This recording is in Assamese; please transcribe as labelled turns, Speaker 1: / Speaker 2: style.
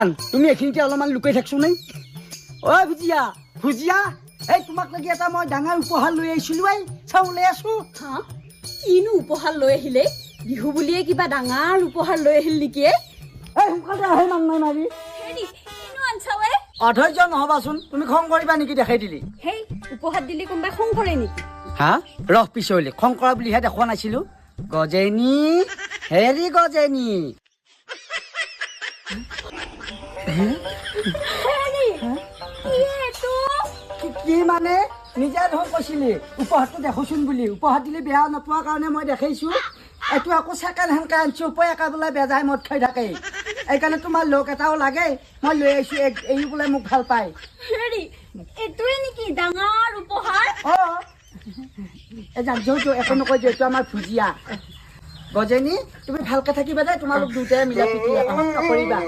Speaker 1: তুমি এখিনিতে অলপমান লুকাই থাকছো নাই ঐ ভুজিয়া ভুজিয়া এই তোমাক লাগি এটা মই ডাঙৰ উপহাৰ লৈ আহিছিলো এই চাও লৈ আছো
Speaker 2: হা কিনো উপহাৰ লৈ আহিলে বিহু বুলিয়ে কিবা ডাঙৰ উপহাৰ লৈ আহিল নেকি
Speaker 1: এই সোনকালে আহে মাংনা মাৰি
Speaker 2: হেৰি কিনো আনছাৱে
Speaker 1: অধৈৰ্য নহবাচোন তুমি খং কৰিবা নেকি দেখাই দিলি
Speaker 2: হেই উপহাৰ দিলে কোনোবাই খং কৰে নেকি
Speaker 1: হা ৰহ পিছলৈ খং কৰা বুলিহে দেখুৱা নাছিলো গজেনী হেৰি গজেনী কি মানে নিজে ধৰ কৈছিলি উপহাৰটো দেখোচোন বুলি উপহাৰ দিলে বেয়া নোপোৱা কাৰণে মই দেখাইছো এইটো আকৌ ছেকেণ্ড হেণ্ডকে আনিছো উপয়াকে বোলে বেজাই মদ খাই থাকে এইকাৰণে তোমাৰ লগ এটাও লাগে মই লৈ আহিছো এই বোলে মোক ভাল পায়
Speaker 2: হেৰি এইটোৱে নেকি ডাঙৰ উপহাৰ
Speaker 1: যৌ একো নকয় যিহেতু আমাৰ ভুজিয়া গজেনী তুমি ভালকে থাকিবা দেই তোমালোক দুটাই মিলা প্ৰীতি নকৰিবা